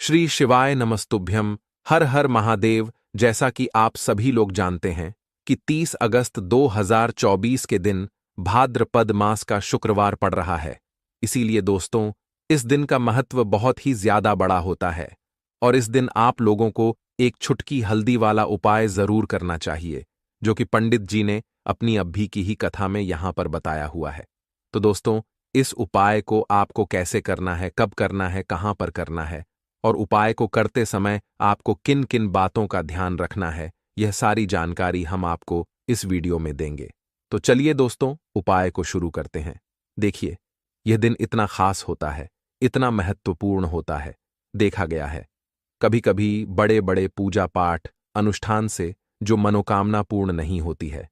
श्री शिवाय नमस्तुभ्यम। हर हर महादेव। जैसा कि आप सभी लोग जानते हैं कि 30 अगस्त 2024 के दिन भाद्रपद मास का शुक्रवार पड़ रहा है। इसीलिए दोस्तों, इस दिन का महत्व बहुत ही ज्यादा बड़ा होता है और इस दिन आप लोगों को एक छुटकी हल्दी वाला उपाय जरूर करना चाहिए, जो कि पंडित जी ने अपनी अभी की ही कथा में यहां पर बताया हुआ है। तो दोस्तों, इस उपाय को आपको कैसे करना है, कब करना है, कहां पर करना है और उपाय को करते समय आपको किन किन बातों का ध्यान रखना है, यह सारी जानकारी हम आपको इस वीडियो में देंगे। तो चलिए दोस्तों, उपाय को शुरू करते हैं। देखिए, यह दिन इतना खास होता है, इतना महत्वपूर्ण होता है। देखा गया है, कभी कभी बड़े बड़े पूजा पाठ अनुष्ठान से जो मनोकामना पूर्ण नहीं होती है,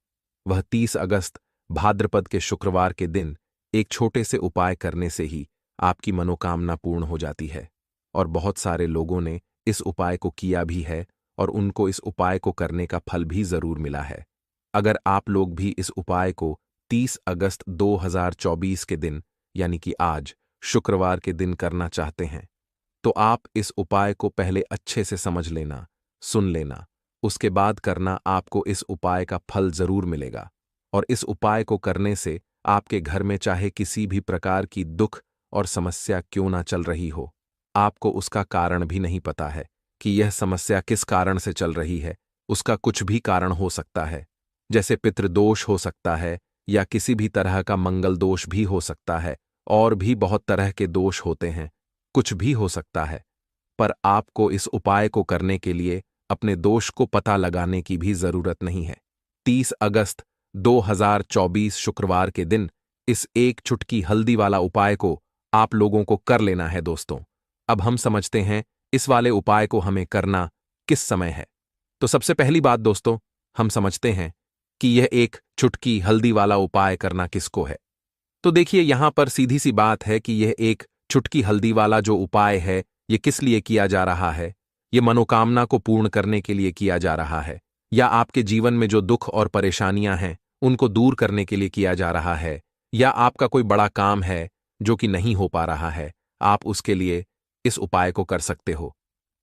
वह 30 अगस्त भाद्रपद के शुक्रवार के दिन एक छोटे से उपाय करने से ही आपकी मनोकामना पूर्ण हो जाती है। और बहुत सारे लोगों ने इस उपाय को किया भी है और उनको इस उपाय को करने का फल भी जरूर मिला है। अगर आप लोग भी इस उपाय को 30 अगस्त 2024 के दिन, यानी कि आज शुक्रवार के दिन करना चाहते हैं, तो आप इस उपाय को पहले अच्छे से समझ लेना, सुन लेना, उसके बाद करना। आपको इस उपाय का फल जरूर मिलेगा और इस उपाय को करने से आपके घर में चाहे किसी भी प्रकार की दुख और समस्या क्यों ना चल रही हो, आपको उसका कारण भी नहीं पता है कि यह समस्या किस कारण से चल रही है। उसका कुछ भी कारण हो सकता है, जैसे पितृदोष हो सकता है या किसी भी तरह का मंगल दोष भी हो सकता है, और भी बहुत तरह के दोष होते हैं, कुछ भी हो सकता है। पर आपको इस उपाय को करने के लिए अपने दोष को पता लगाने की भी जरूरत नहीं है। 30 अगस्त 2024 शुक्रवार के दिन इस एक चुटकी हल्दी वाला उपाय को आप लोगों को कर लेना है दोस्तों। अब हम समझते हैं इस वाले उपाय को हमें करना किस समय है। तो सबसे पहली बात दोस्तों, हम समझते हैं कि यह एक चुटकी हल्दी वाला उपाय करना किसको है। तो देखिए, यहां पर सीधी सी बात है कि यह एक चुटकी हल्दी वाला जो उपाय है, यह किस लिए किया जा रहा है। यह मनोकामना को पूर्ण करने के लिए किया जा रहा है, या आपके जीवन में जो दुख और परेशानियां हैं उनको दूर करने के लिए किया जा रहा है, या आपका कोई बड़ा काम है जो कि नहीं हो पा रहा है, आप उसके लिए इस उपाय को कर सकते हो।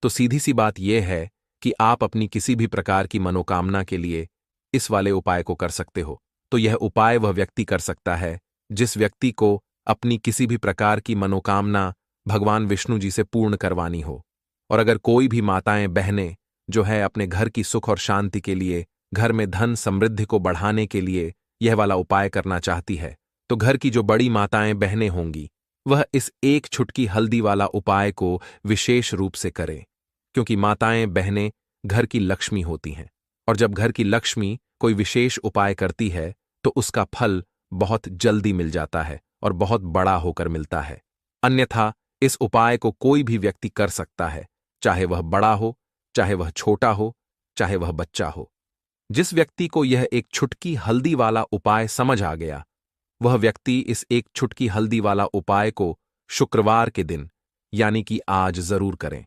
तो सीधी सी बात यह है कि आप अपनी किसी भी प्रकार की मनोकामना के लिए इस वाले उपाय को कर सकते हो। तो यह उपाय वह व्यक्ति कर सकता है जिस व्यक्ति को अपनी किसी भी प्रकार की मनोकामना भगवान विष्णु जी से पूर्ण करवानी हो। और अगर कोई भी माताएं बहनें जो है अपने घर की सुख और शांति के लिए, घर में धन समृद्धि को बढ़ाने के लिए यह वाला उपाय करना चाहती है, तो घर की जो बड़ी माताएं बहनें होंगी, वह इस एक छुटकी हल्दी वाला उपाय को विशेष रूप से करें, क्योंकि माताएं बहनें घर की लक्ष्मी होती हैं और जब घर की लक्ष्मी कोई विशेष उपाय करती है तो उसका फल बहुत जल्दी मिल जाता है और बहुत बड़ा होकर मिलता है। अन्यथा इस उपाय को कोई भी व्यक्ति कर सकता है, चाहे वह बड़ा हो, चाहे वह छोटा हो, चाहे वह बच्चा हो। जिस व्यक्ति को यह एक छुटकी हल्दी वाला उपाय समझ आ गया, वह व्यक्ति इस एक छुटकी हल्दी वाला उपाय को शुक्रवार के दिन, यानी कि आज जरूर करें,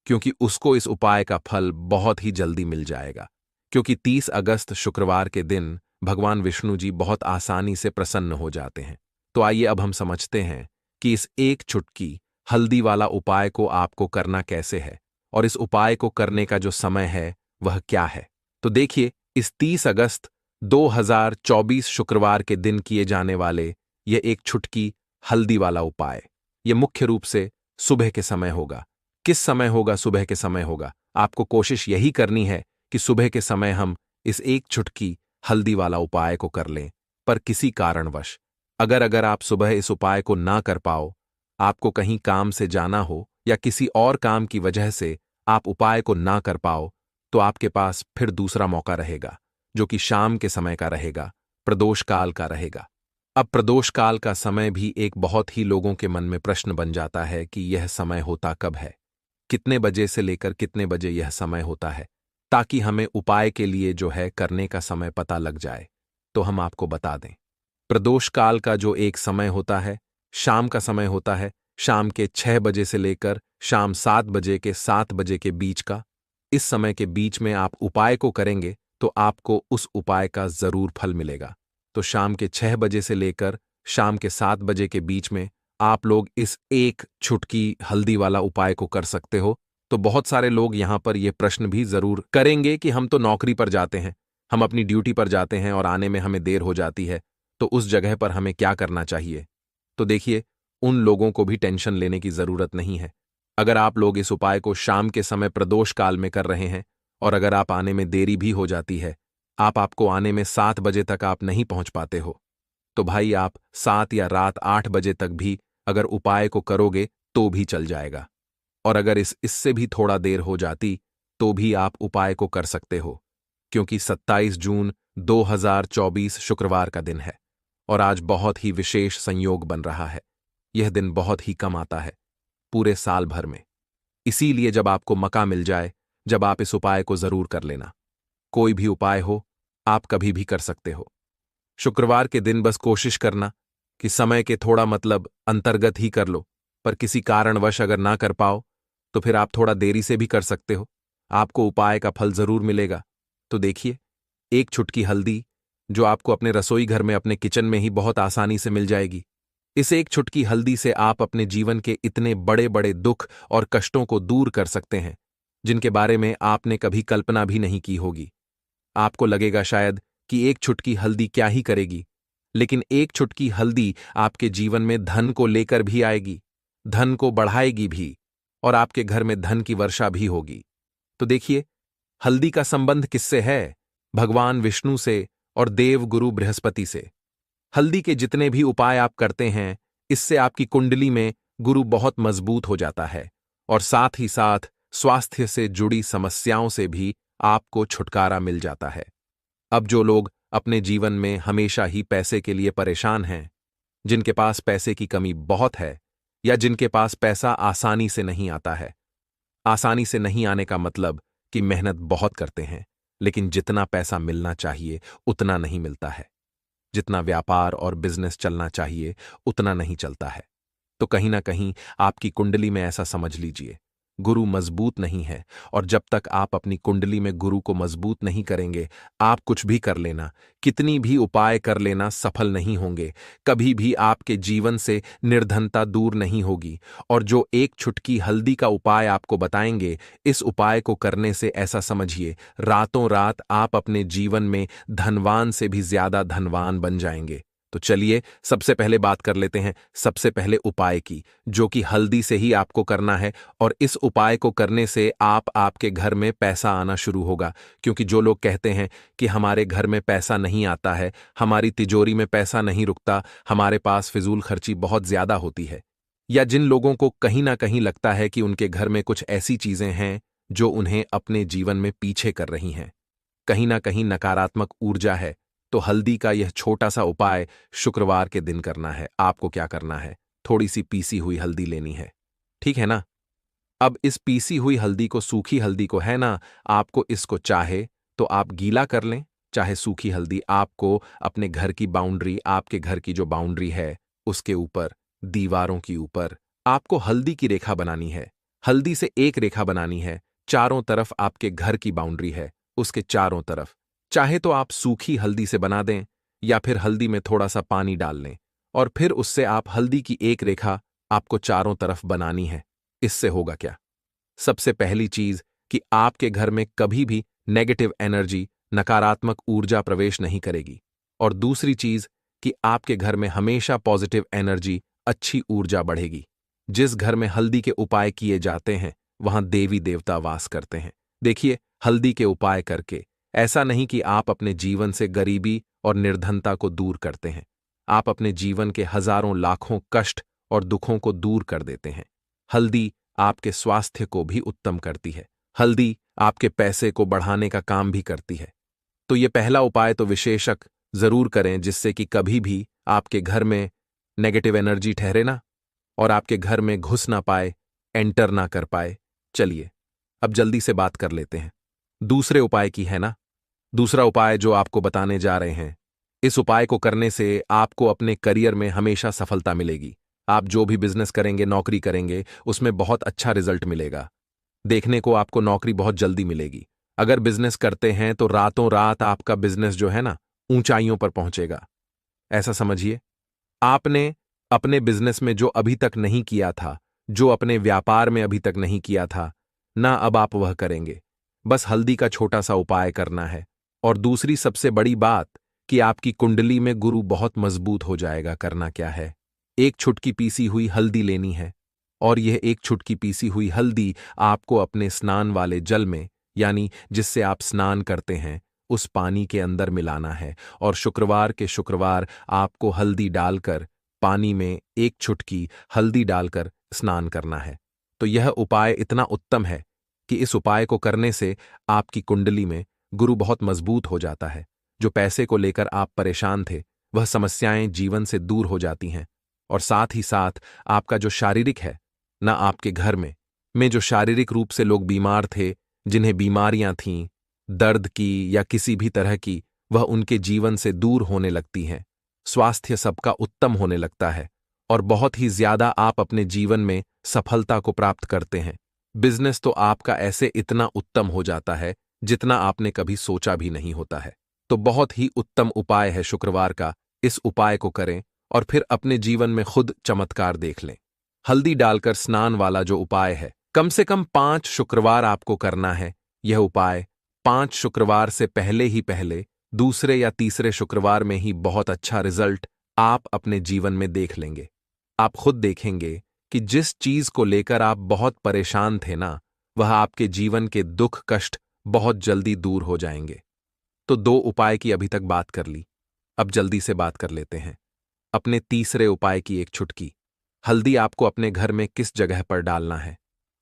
क्योंकि उसको इस उपाय का फल बहुत ही जल्दी मिल जाएगा। क्योंकि 30 अगस्त शुक्रवार के दिन भगवान विष्णु जी बहुत आसानी से प्रसन्न हो जाते हैं। तो आइए अब हम समझते हैं कि इस एक चुटकी हल्दी वाला उपाय को आपको करना कैसे है और इस उपाय को करने का जो समय है वह क्या है। तो देखिए, इस 30 अगस्त 2024 शुक्रवार के दिन किए जाने वाले यह एक छुटकी हल्दी वाला उपाय, यह मुख्य रूप से सुबह के समय होगा। किस समय होगा? सुबह के समय होगा। आपको कोशिश यही करनी है कि सुबह के समय हम इस एक छुटकी हल्दी वाला उपाय को कर लें। पर किसी कारणवश अगर आप सुबह इस उपाय को ना कर पाओ, आपको कहीं काम से जाना हो या किसी और काम की वजह से आप उपाय को ना कर पाओ, तो आपके पास फिर दूसरा मौका रहेगा, जो कि शाम के समय का रहेगा, प्रदोष काल का रहेगा। अब प्रदोष काल का समय भी एक बहुत ही लोगों के मन में प्रश्न बन जाता है कि यह समय होता कब है, कितने बजे से लेकर कितने बजे यह समय होता है, ताकि हमें उपाय के लिए जो है करने का समय पता लग जाए। तो हम आपको बता दें, प्रदोष काल का जो एक समय होता है, शाम का समय होता है, शाम के 6 बजे से लेकर शाम 7 बजे के 7 बजे के बीच का। इस समय के बीच में आप उपाय को करेंगे तो आपको उस उपाय का जरूर फल मिलेगा। तो शाम के 6 बजे से लेकर शाम के 7 बजे के बीच में आप लोग इस एक छुटकी हल्दी वाला उपाय को कर सकते हो। तो बहुत सारे लोग यहां पर यह प्रश्न भी जरूर करेंगे कि हम तो नौकरी पर जाते हैं, हम अपनी ड्यूटी पर जाते हैं और आने में हमें देर हो जाती है, तो उस जगह पर हमें क्या करना चाहिए। तो देखिए, उन लोगों को भी टेंशन लेने की जरूरत नहीं है। अगर आप लोग इस उपाय को शाम के समय प्रदोष काल में कर रहे हैं और अगर आप आने में देरी भी हो जाती है, आपको आने में 7 बजे तक आप नहीं पहुंच पाते हो, तो भाई आप 7 या रात 8 बजे तक भी अगर उपाय को करोगे तो भी चल जाएगा। और अगर इससे भी थोड़ा देर हो जाती तो भी आप उपाय को कर सकते हो, क्योंकि 27 जून 2024 शुक्रवार का दिन है और आज बहुत ही विशेष संयोग बन रहा है। यह दिन बहुत ही कम आता है पूरे साल भर में। इसीलिए जब आपको मौका मिल जाए, जब आप इस उपाय को जरूर कर लेना। कोई भी उपाय हो, आप कभी भी कर सकते हो। शुक्रवार के दिन बस कोशिश करना कि समय के थोड़ा अंतर्गत ही कर लो, पर किसी कारणवश अगर ना कर पाओ तो फिर आप थोड़ा देरी से भी कर सकते हो, आपको उपाय का फल जरूर मिलेगा। तो देखिए, एक चुटकी हल्दी जो आपको अपने रसोई घर में अपने किचन में ही बहुत आसानी से मिल जाएगी। इस एक चुटकी हल्दी से आप अपने जीवन के इतने बड़े बड़े दुख और कष्टों को दूर कर सकते हैं जिनके बारे में आपने कभी कल्पना भी नहीं की होगी। आपको लगेगा शायद कि एक चुटकी हल्दी क्या ही करेगी, लेकिन एक चुटकी हल्दी आपके जीवन में धन को लेकर भी आएगी, धन को बढ़ाएगी भी और आपके घर में धन की वर्षा भी होगी। तो देखिए, हल्दी का संबंध किससे है? भगवान विष्णु से और देव गुरु बृहस्पति से। हल्दी के जितने भी उपाय आप करते हैं, इससे आपकी कुंडली में गुरु बहुत मजबूत हो जाता है और साथ ही साथ स्वास्थ्य से जुड़ी समस्याओं से भी आपको छुटकारा मिल जाता है। अब जो लोग अपने जीवन में हमेशा ही पैसे के लिए परेशान हैं, जिनके पास पैसे की कमी बहुत है या जिनके पास पैसा आसानी से नहीं आता है, आसानी से नहीं आने का मतलब कि मेहनत बहुत करते हैं लेकिन जितना पैसा मिलना चाहिए उतना नहीं मिलता है, जितना व्यापार और बिजनेस चलना चाहिए उतना नहीं चलता है, तो कहीं ना कहीं आपकी कुंडली में ऐसा समझ लीजिए गुरु मजबूत नहीं है। और जब तक आप अपनी कुंडली में गुरु को मजबूत नहीं करेंगे, आप कुछ भी कर लेना, कितनी भी उपाय कर लेना, सफल नहीं होंगे। कभी भी आपके जीवन से निर्धनता दूर नहीं होगी। और जो एक चुटकी हल्दी का उपाय आपको बताएंगे, इस उपाय को करने से ऐसा समझिए रातों रात आप अपने जीवन में धनवान से भी ज्यादा धनवान बन जाएंगे। तो चलिए सबसे पहले बात कर लेते हैं सबसे पहले उपाय की, जो कि हल्दी से ही आपको करना है। और इस उपाय को करने से आपके घर में पैसा आना शुरू होगा, क्योंकि जो लोग कहते हैं कि हमारे घर में पैसा नहीं आता है, हमारी तिजोरी में पैसा नहीं रुकता, हमारे पास फिजूल खर्ची बहुत ज्यादा होती है, या जिन लोगों को कहीं ना कहीं लगता है कि उनके घर में कुछ ऐसी चीजें हैं जो उन्हें अपने जीवन में पीछे कर रही हैं, कहीं ना कहीं नकारात्मक ऊर्जा है, तो हल्दी का यह छोटा सा उपाय शुक्रवार के दिन करना है। आपको क्या करना है, थोड़ी सी पीसी हुई हल्दी लेनी है, ठीक है ना। अब इस पीसी हुई हल्दी को, सूखी हल्दी को है ना, आपको इसको चाहे तो आप गीला कर लें, चाहे सूखी हल्दी आपको अपने घर की बाउंड्री, आपके घर की जो बाउंड्री है उसके ऊपर, दीवारों की ऊपर आपको हल्दी की रेखा बनानी है। हल्दी से एक रेखा बनानी है, चारों तरफ आपके घर की बाउंड्री है उसके चारों तरफ। चाहे तो आप सूखी हल्दी से बना दें या फिर हल्दी में थोड़ा सा पानी डाल लें और फिर उससे आप हल्दी की एक रेखा आपको चारों तरफ बनानी है। इससे होगा क्या? सबसे पहली चीज कि आपके घर में कभी भी नेगेटिव एनर्जी, नकारात्मक ऊर्जा प्रवेश नहीं करेगी। और दूसरी चीज कि आपके घर में हमेशा पॉजिटिव एनर्जी, अच्छी ऊर्जा बढ़ेगी। जिस घर में हल्दी के उपाय किए जाते हैं वहां देवी देवता वास करते हैं। देखिए, हल्दी के उपाय करके ऐसा नहीं कि आप अपने जीवन से गरीबी और निर्धनता को दूर करते हैं, आप अपने जीवन के हजारों लाखों कष्ट और दुखों को दूर कर देते हैं। हल्दी आपके स्वास्थ्य को भी उत्तम करती है, हल्दी आपके पैसे को बढ़ाने का काम भी करती है। तो ये पहला उपाय तो विशेषक जरूर करें, जिससे कि कभी भी आपके घर में नेगेटिव एनर्जी ठहरे ना और आपके घर में घुस ना पाए, एंटर ना कर पाए। चलिए अब जल्दी से बात कर लेते हैं दूसरे उपाय की, है ना। दूसरा उपाय जो आपको बताने जा रहे हैं, इस उपाय को करने से आपको अपने करियर में हमेशा सफलता मिलेगी। आप जो भी बिजनेस करेंगे, नौकरी करेंगे, उसमें बहुत अच्छा रिजल्ट मिलेगा। देखने को आपको नौकरी बहुत जल्दी मिलेगी। अगर बिजनेस करते हैं तो रातों रात आपका बिजनेस जो है ना, ऊंचाइयों पर पहुंचेगा। ऐसा समझिए, आपने अपने बिजनेस में जो अभी तक नहीं किया था, जो अपने व्यापार में अभी तक नहीं किया था, ना अब आप वह करेंगे। बस हल्दी का छोटा सा उपाय करना है। और दूसरी सबसे बड़ी बात कि आपकी कुंडली में गुरु बहुत मजबूत हो जाएगा। करना क्या है, एक छुटकी पीसी हुई हल्दी लेनी है, और यह एक छुटकी पीसी हुई हल्दी आपको अपने स्नान वाले जल में, यानी जिससे आप स्नान करते हैं, उस पानी के अंदर मिलाना है। और शुक्रवार के शुक्रवार आपको हल्दी डालकर पानी में एक चुटकी हल्दी डालकर स्नान करना है। तो यह उपाय इतना उत्तम है कि इस उपाय को करने से आपकी कुंडली में गुरु बहुत मजबूत हो जाता है। जो पैसे को लेकर आप परेशान थे, वह समस्याएं जीवन से दूर हो जाती हैं। और साथ ही साथ आपका जो शारीरिक है, ना आपके घर में जो शारीरिक रूप से लोग बीमार थे, जिन्हें बीमारियां थीं, दर्द की या किसी भी तरह की, वह उनके जीवन से दूर होने लगती हैं। स्वास्थ्य सबका उत्तम होने लगता है और बहुत ही ज्यादा आप अपने जीवन में सफलता को प्राप्त करते हैं। बिजनेस तो आपका ऐसे इतना उत्तम हो जाता है जितना आपने कभी सोचा भी नहीं होता है। तो बहुत ही उत्तम उपाय है शुक्रवार का। इस उपाय को करें और फिर अपने जीवन में खुद चमत्कार देख लें। हल्दी डालकर स्नान वाला जो उपाय है, कम से कम 5 शुक्रवार आपको करना है। यह उपाय 5 शुक्रवार से पहले ही पहले दूसरे या तीसरे शुक्रवार में ही बहुत अच्छा रिजल्ट आप अपने जीवन में देख लेंगे। आप खुद देखेंगे कि जिस चीज को लेकर आप बहुत परेशान थे ना, वह आपके जीवन के दुख कष्ट बहुत जल्दी दूर हो जाएंगे। तो 2 उपाय की अभी तक बात कर ली, अब जल्दी से बात कर लेते हैं अपने तीसरे उपाय की। एक छुटकी हल्दी आपको अपने घर में किस जगह पर डालना है,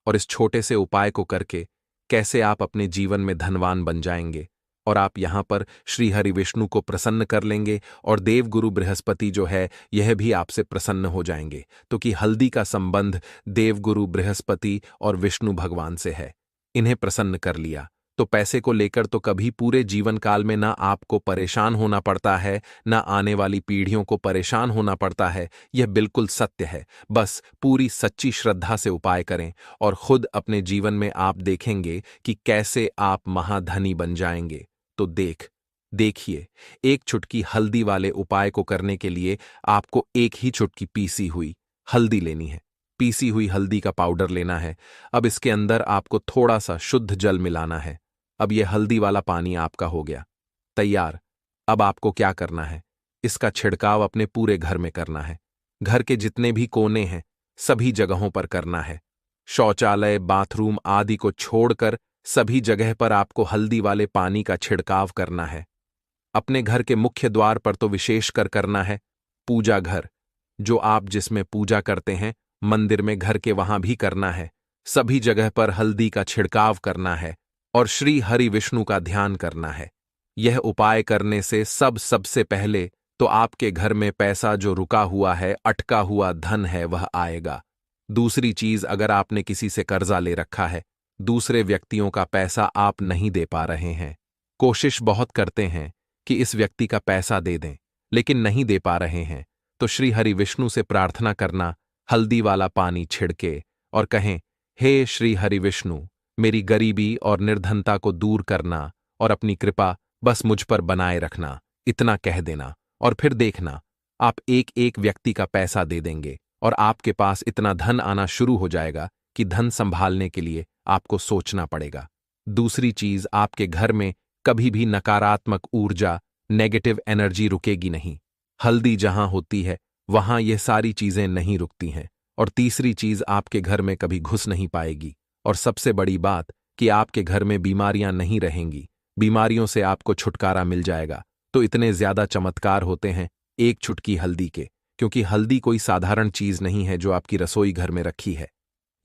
और इस छोटे से उपाय को करके कैसे आप अपने जीवन में धनवान बन जाएंगे। और आप यहां पर श्री हरि विष्णु को प्रसन्न कर लेंगे, और देवगुरु बृहस्पति जो है यह भी आपसे प्रसन्न हो जाएंगे। तो कि हल्दी का संबंध देवगुरु बृहस्पति और विष्णु भगवान से है। इन्हें प्रसन्न कर लिया तो पैसे को लेकर तो कभी पूरे जीवन काल में ना आपको परेशान होना पड़ता है, ना आने वाली पीढ़ियों को परेशान होना पड़ता है। यह बिल्कुल सत्य है। बस पूरी सच्ची श्रद्धा से उपाय करें और खुद अपने जीवन में आप देखेंगे कि कैसे आप महाधनी बन जाएंगे। तो देखिए, एक चुटकी हल्दी वाले उपाय को करने के लिए आपको एक ही चुटकी पीसी हुई हल्दी लेनी है। पीसी हुई हल्दी का पाउडर लेना है। अब इसके अंदर आपको थोड़ा सा शुद्ध जल मिलाना है। अब यह हल्दी वाला पानी आपका हो गया तैयार। अब आपको क्या करना है, इसका छिड़काव अपने पूरे घर में करना है। घर के जितने भी कोने हैं, सभी जगहों पर करना है। शौचालय, बाथरूम आदि को छोड़कर सभी जगह पर आपको हल्दी वाले पानी का छिड़काव करना है। अपने घर के मुख्य द्वार पर तो विशेष कर करना है। पूजा घर, जो आप जिसमें पूजा करते हैं, मंदिर में, घर के वहां भी करना है। सभी जगह पर हल्दी का छिड़काव करना है और श्री हरि विष्णु का ध्यान करना है। यह उपाय करने से सबसे पहले तो आपके घर में पैसा जो रुका हुआ है, अटका हुआ धन है, वह आएगा। दूसरी चीज, अगर आपने किसी से कर्जा ले रखा है, दूसरे व्यक्तियों का पैसा आप नहीं दे पा रहे हैं, कोशिश बहुत करते हैं कि इस व्यक्ति का पैसा दे दें, लेकिन नहीं दे पा रहे हैं, तो श्री हरि विष्णु से प्रार्थना करना, हल्दी वाला पानी छिड़के और कहें, हे श्री हरि विष्णु, मेरी गरीबी और निर्धनता को दूर करना और अपनी कृपा बस मुझ पर बनाए रखना। इतना कह देना और फिर देखना, आप एक एक व्यक्ति का पैसा दे देंगे और आपके पास इतना धन आना शुरू हो जाएगा कि धन संभालने के लिए आपको सोचना पड़ेगा। दूसरी चीज, आपके घर में कभी भी नकारात्मक ऊर्जा, नेगेटिव एनर्जी रुकेगी नहीं। हल्दी जहां होती है वहां ये सारी चीजें नहीं रुकती हैं। और तीसरी चीज, आपके घर में कभी घुस नहीं पाएगी। और सबसे बड़ी बात कि आपके घर में बीमारियां नहीं रहेंगी, बीमारियों से आपको छुटकारा मिल जाएगा। तो इतने ज्यादा चमत्कार होते हैं एक चुटकी हल्दी के, क्योंकि हल्दी कोई साधारण चीज नहीं है जो आपकी रसोई घर में रखी है।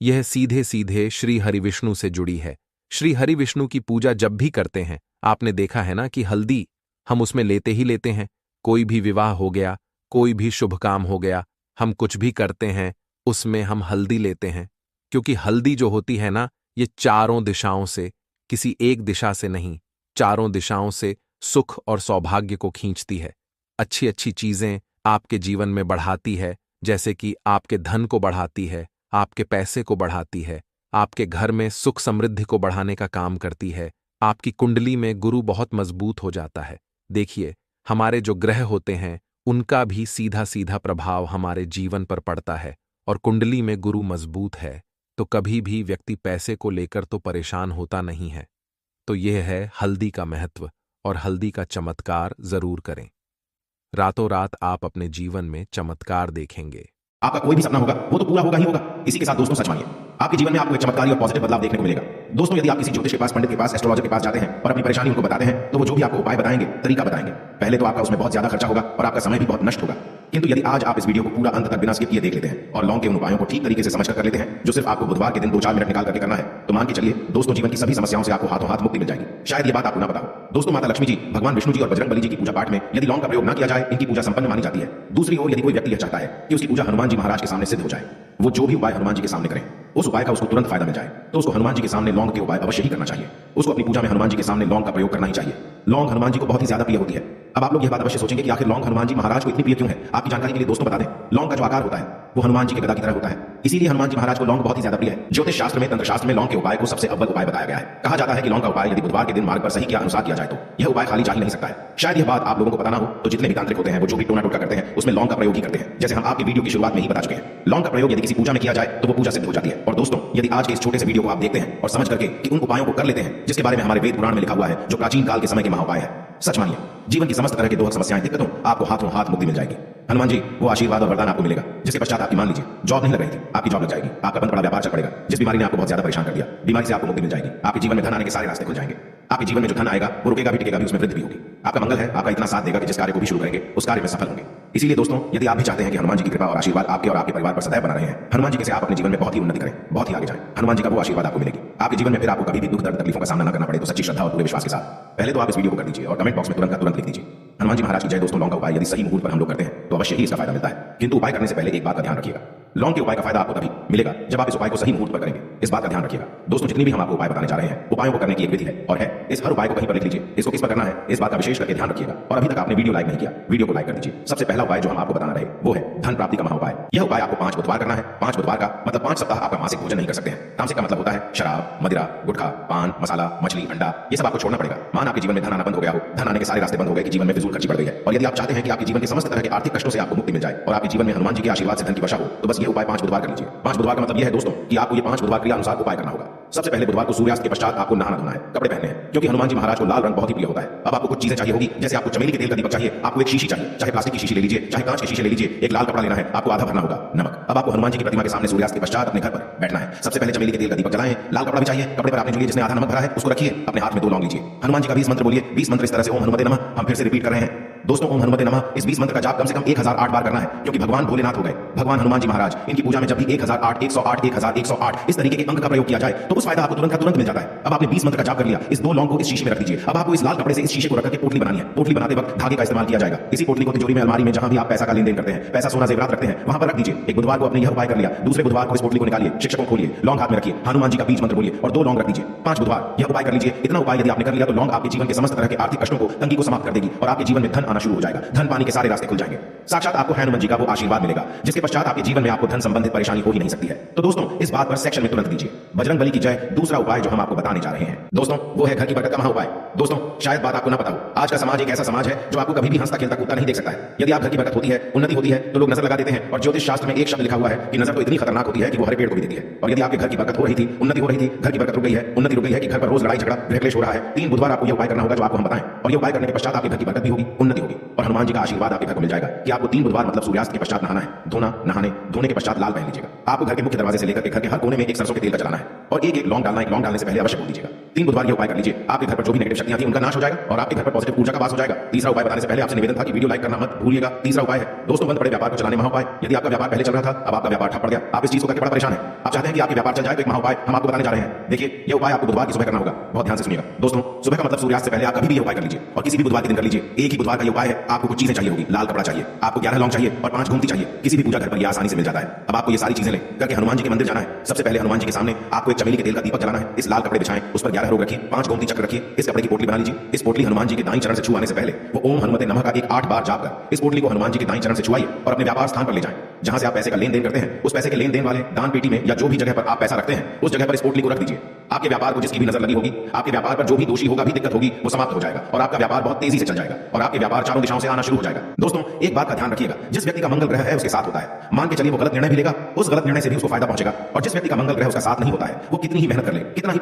यह सीधे सीधे श्री हरि विष्णु से जुड़ी है। श्री हरि विष्णु की पूजा जब भी करते हैं, आपने देखा है ना कि हल्दी हम उसमें लेते ही लेते हैं। कोई भी विवाह हो गया, कोई भी शुभ काम हो गया, हम कुछ भी करते हैं उसमें हम हल्दी लेते हैं। क्योंकि हल्दी जो होती है ना, ये चारों दिशाओं से, किसी एक दिशा से नहीं, चारों दिशाओं से सुख और सौभाग्य को खींचती है। अच्छी अच्छी चीजें आपके जीवन में बढ़ाती है, जैसे कि आपके धन को बढ़ाती है, आपके पैसे को बढ़ाती है, आपके घर में सुख समृद्धि को बढ़ाने का काम करती है। आपकी कुंडली में गुरु बहुत मजबूत हो जाता है। देखिए, हमारे जो ग्रह होते हैं उनका भी सीधा सीधा प्रभाव हमारे जीवन पर पड़ता है, और कुंडली में गुरु मजबूत है तो कभी भी व्यक्ति पैसे को लेकर तो परेशान होता नहीं है। तो यह है हल्दी का महत्व, और हल्दी का चमत्कार जरूर करें। रातों रात आप अपने जीवन में चमत्कार देखेंगे। आपका कोई भी सपना होगा वो तो पूरा होगा ही होगा। इसी के साथ दोस्तों सच मानिए, आपके जीवन में आपको एक चमत्कारी और पॉजिटिव बदलाव देखने को मिलेगा। दोस्तों, यदि आप किसी ज्योतिष के पास, पंडित के पास, एस्ट्रोलॉजर के पास जाते हैं और अपनी परेशानी उनको बताते हैं, तो वो जो भी आपको उपाय बताएंगे, तरीका बताएंगे, पहले तो आपका उसमें बहुत ज्यादा खर्चा होगा और आपका समय भी बहुत नष्ट होगा। किंतु यदि आज आप इस वीडियो को पूरा अंत तक बिना स्किप किए देख लेते हैं और लौंग के उन उपायों को ठीक तरीके से समझकर कर लेते हैं, जो सिर्फ आपको बुधवार के दिन 2-4 मिनट निकाल करके करना है, तो मान के चलिए दोस्तों, जीवन की सभी समस्याओं से आपको हाथों हाथ मुक्ति मिल जाएगी। शायद ये बात आपको ना पता हो दोस्तों, माता लक्ष्मी जी, भगवान विष्णु जी और बजरंग बली जी की पूजा पाठ में यदि लौंग का प्रयोग न किया जाए, इनकी पूजा संपन्न मानी जाती है। दूसरी ओर यदि कोई व्यक्ति यह चाहता है कि उसकी पूजा हनुमान जी महाराज के सामने सिद्ध हो जाए, वो जो भी उपाय हनुमान जी के सामने करें, उस उपाय का उसको तुरंत फायदा मिल जाए, तो उसको हनुमान जी के सामने लौंग के उपाय अवश्य ही करना चाहिए। उसको अपनी पूजा में हनुमान जी के सामने लौंग का प्रयोग करना ही चाहिए। लौंग हनुमान जी को बहुत ही ज्यादा प्रिय होती है। अब आप लोग यह बात अवश्य सोचेंगे कि आखिर लौंग हनुमान जी महाराज को इतनी प्रिय क्यों है। आपकी जानकारी के लिए दोस्तों बता दें, लौंग का जो आकार होता है वो हनुमान जी के गदा की तरह होता है, इसीलिए हनुमान जी महाराज को लौंग बहुत ही ज्यादा प्रिय है। ज्योतिष शास्त्र में, तंत्र शास्त्र में लौंग के उपाय को सबसे अव्वल उपाय बताया गया है। कहा जाता है कि लौंग का उपाय यदि बुधवार के दिन मार्ग पर सही के अनुसार किया जाए तो यह उपाय खाली जा ही नहीं सकता है। शायद यह बात आप लोगों को पता ना हो, तो जितने भी तांत्रिक होते हैं वो जो भी टोना टोटका करते हैं उसमें लौंग का प्रयोग ही करते हैं। जैसे हम आपकी वीडियो की शुरुआत में ही बता चुके हैं, लौंग का प्रयोग यदि किसी पूजा में किया जाए तो वो पूजा सिद्ध हो जाती है। और दोस्तों, यदि आज के इस छोटे से वीडियो को आप देखते हैं और समझ करके कि उन उपायों को कर लेते हैं जिसके बारे में हमारे वेद पुराण में लिखा हुआ है, जो प्राचीन काल के समय के महाउपाय है, सच मानिए जीवन की समस्त तरह की दुख समस्याएं, दिक्कतों आपको हाथों हाथ मुक्ति मिल जाएगी। हनुमान जी वो आशीर्वाद और वरदान आपको मिलेगा जिसके पश्चात आपकी, मान लीजिए जॉब नहीं लग रही थी, आपकी जॉब लग जाएगी। आपका बंद पड़ा व्यापार चल पड़ेगा। जिस बीमारी ने आपको बहुत ज्यादा परेशान कर दिया, बीमारी से आपको मुक्ति मिल जाएगी। आपके जीवन में धन आने के सारे रास्ते खुल जाएंगे। आपके जीवन में जो धन आएगा वो रुकेगा भी, टिकेगा भी, उसमें वृद्धि भी होगी। आपका मंगल है, आपका इतना साथ देगा कि जिस कार्य को भी शुरू करेंगे उस कार्य में सफल होंगे। इसीलिए दोस्तों, यदि आप भी चाहते हैं कि हनुमान जी की कृपा और आशीर्वाद आपके और आपके परिवार पर सदैव बना रहे हैं, हनुमान जी के से आप अपने जीवन में बहुत ही उन्नति करें, बहुत ही आगे जाएं, हनुमान जी का वो आशीर्वाद आपको मिलेगी। आपके जीवन में फिर आपको कभी भी दुख दर्द तकलीफों का सामना न करना पड़े, तो सच्ची श्रद्धा और पूरे विश्वास के साथ पहले तो आप इस वीडियो को कर दीजिए और कमेंट बॉक्स में तुरंत का तुरंत लिख दीजिए, हनुमान जी महाराज की जय। दोस्तों, लौंग का उपाय यदि सही मुहूर्त पर हम लोग करते हैं तो अवश्य ही इसका फायदा मिलता है। किंतु उपाय करने से पहले एक बात का ध्यान रखिएगा, लौंग के उपाय का फायदा आपको तभी मिलेगा जब आप इस उपाय को सही मुहूर्त पर करेंगे। इस बात का ध्यान रखिएगा दोस्तों। जितनी भी हम आपको उपाय बताने जा रहे हैं, उपायों को करने की एक विधि है और है। इस हर उपाय को कहीं पर लिख लीजिए, इसको किस पर करना है इस बात का विशेष करके ध्यान रखिएगा। और अभी तक आपने वीडियो लाइक नहीं किया, वीडियो को लाइक कर दीजिए। सबसे पहला उपाय जो हम आपको बताना रहे वो है धन प्राप्ति का महाउपाय। यह उपाय आपको 5 बुधवार करना है। 5 बुधवार का मतलब 5 सप्ताह आपका मासिक भोजन नहीं कर सकते हैं। तामसिक का मतलब होता है शराब, मदिरा, गुटखा, पान मसाला, मछली, अंडा, ये सब आपको छोड़ना पड़ेगा। मान आपके जीवन में धन आना बंद हो गया हो, धन आने के सारे रास्ते बंद हो गए कि जीवन में फिजूल खर्ची बढ़ गई है, और यदि आप चाहते हैं कि आपके जीवन के समस्त तरह के आर्थिक कष्टों से आपको मुक्ति मिल जाए और आपके जीवन में हनुमान जी के आशीर्वाद से धन की वर्षा हो, तो बस ये उपाय 5 बुधवार कर लीजिए। 5 बुधवार का मतलब यह है दोस्तों कि आपको ये 5 बुधवार क्रिया अनुसार उपाय करना होगा। सबसे पहले बुधवार को सूर्यास्त के पश्चात आपको नहाना धोना है, कपड़े पहनने हैं, क्योंकि हनुमान जी महाराज को लाल रंग बहुत ही प्रिय होता है। अब आपको कुछ चीजें चाहिए होगी, जैसे आपको चमेली के तेल का दीपक चाहिए, आपको एक शीशी चाहिए, चाहे प्लास्टिक की शीशी ले लीजिए, चाहे कांच की शीशी ले लीजिए, एक लाल कपड़ा लेना है, आपको आधा भरना होगा नमक। अब आपको हनुमान जी की प्रतिमा के सामने सूर्यास्त के पश्चात अपने घर पर बैठना है। सबसे पहले चमेली के तेल का दीपक जलाएं, लाल कपड़ा भी चाहिए, कपड़े पर आपने जो जिसने आधा नमक भरा है उसको रखिए, अपने हाथ में 2 लौंग लीजिए, हनुमान जी का 20 मंत्र बोलिए। 20 मंत्र इस तरह से ओम हनुमते नमः, हम फिर से रिपीट कर रहे हैं दोस्तों, ओम हनुमते नमः। इस 20 मंत्र का जाप कम से कम 1008 बार करना है, क्योंकि भगवान भोलेनाथ हो गए भगवान हनुमान जी महाराज। इनकी पूजा में जब भी 1008, 108, 1108 इस तरीके के अंक का प्रयोग किया जाए तो उस फायदा आपको तुरंत का तुरंत मिल जाता है। अब आपने 20 मंत्र का जाप कर लिया, इस 2 लौंग को इस शीशे में रख दीजिए। अब आपको इस लाल कपड़े से इस शीशे को रख के पोटली बनानी है। पोटली बनाते वक्त धागे का इस्तेमाल किया जाएगा। इसी पोटली को तिजोरी में, अलमारी में, जहां भी आप पैसा का लेन देन करते हैं, पैसा सोना जेवरात रखते हैं, वहां पर रख दीजिए। एक बुधवार को आपने यह उपाय कर लिया, दूसरे बुधवार को इस पोटली को निकालिए, शिक्षकों को खोलिए, लौंग हाथ में रखिए, हनुमान जी का बीज मंत्र बोलिए और 2 लौंग रख दीजिए। 5 बुधवार यह उपाय कर लीजिए। इतना उपाय यदि आपने कर लिया तो लौंग आपके जीवन के समस्त तरह के आर्थिक कष्टों को, तंगी को समाप्त कर देगी और आपके जीवन में धन आना शुरू हो जाएगा। धन पाने के सारे रास्ते खुल जाएंगे। साक्षात आपको हनुमान जी का वो आशीर्वाद मिलेगा जिसके पश्चात आपके जीवन में आपको धन संबंधित परेशानी हो ही नहीं सकती है। तो दोस्तों, इस बात पर सेक्शन में तुरंत दीजिए बजरंग बली की जय। दूसरा उपाय जो हम आपको बताने जा रहे हैं दोस्तों, वो है घर की बरकत का महाउपाय। दोस्तों, शायद बात आपको ना पता हो, आज का समाज एक ऐसा समाज है जो आपको कभी भी हंसता खेलता कूदता नहीं देख सकता है। यदि आप घर की बरकत होती है, उन्नति होती है, तो लोग नजर लगा देते हैं। और ज्योतिष शास्त्र में एक शब्द लिखा हुआ है कि नजर तो इतनी खतरनाक होती है कि वो हरे पेड़ को भी देती है। और यदि आपके घर की बरकत हो रही थी, उन्नति हो रही थी, घर की बरकत रुक गई है, उन्नति रुक गई है कि घर पर रोज लड़ाई झगड़ा क्लेश हो रहा है, 3 बुधवार आपको यह उपाय करना होगा जो आपको हम बताएं। और ये उपाय करने के पश्चात आपके घर की बरकत भी होगी, उन्नति होगी और हनुमान जी का आशीर्वाद आपके घर को मिल जाएगा कि आपको 3 बुधवार मतलब सूर्यास्त के पश्चात नहाना है। धोना, नहाने, धोने के पश्चात लाल पहन लीजिएगा। आपको घर के मुख्य दरवाजे से लेकर के घर के हर कोने में एक सरसों के तेल का चलाना है और एक लौंग डालना है। लौंग डालने से पहले अवश्य बोल दीजिएगा। 3 बुधवार ये उपाय कर लीजिए, आपके घर पर जो भी नेगेटिव शक्तियां थी उनका नाश हो जाएगा और आपके घर पर पॉजिटिव ऊर्जा का वास हो जाएगा। तीसरा उपाय बताने से पहले आपसे निवेदन था कि वीडियो लाइक करना मत भूलिएगा। तीसरा उपाय है दोस्तों, बंद पड़े व्यापार को चलाने महाउपाय। यदि आपका व्यापार पहले चल रहा था, अब आपका व्यापार ठप पड़ गया, आप इस चीज को करके बड़ा परेशान है, आप चाहते हैं कि आपके व्यापार चल जाए, तो एक महाउपाय हम आपको बताने जा रहे हैं। देखिए, ये उपाय आपको बुधवार की सुबह करना होगा। बहुत ध्यान से सुनिएगा दोस्तों, सुबह का मतलब सूर्यास्त से पहले आप कभी भी ये उपाय कर लीजिए और किसी भी बुधवार के दिन कर लीजिए। एक ही बुधवार का ये उपाय है। आपको कुछ चीजें चाहिए होगी, लाल कपड़ा चाहिए, आपको 11 लौंग चाहिए और 5 घूमती चाहिए। किसी भी पूजा घर पर यह आसानी से मिल जाता है। अब आपको ये सारी चीजें लेकर के हनुमान जी के मंदिर जाना है। सबसे पहले हनुमान जी के सामने आपको एक चमेली के तेल का दीपक जलाना है। इस लाल कपड़े बिछाएं, उस पर 11 रोग रखिए, 5 गोमती चक्र रखिए, इस कपड़े की पोटली बना लीजिए। इस पोटली हनुमान जी के दाईं चरण से छुआने से पहले वो ओम हनुमते नमः का एक 8 बार जाप कर इस पोटली को हनुमान जी के दाईं चरण से छुआइए और अपने व्यापार स्थान पर ले जाएं। जहां से आप पैसे का लेन देन करते हैं उस पैसे के लेन देन वाले दान पेटी में या जो भी जगह पर आप पैसा रखते हैं उस जगह पर इस पोटली को रख दीजिए। आपके व्यापार को जिसकी भी नजर लगी होगी, आपके व्यापार पर जो भी दोषी होगा, भी दिक्कत होगी, वो समाप्त हो जाएगा और आपका व्यापार बहुत तेजी से चल जाएगा और आपके व्यापार चारों दिशाओं से आना शुरू हो जाएगा। दोस्तों, एक बात का ध्यान रखिएगा, जिस व्यक्ति का मंगल ग्रह है उसके साथ होता है, मान के चलिए वो गलत निर्णय भी लेगा, उस गलत निर्णय से भी उसको फायदा पहुंचेगा। और जिस व्यक्ति का मंगल ग्रह उसका साथ नहीं होता है, वो कितनी ही मेहनत कर ले, कितना ही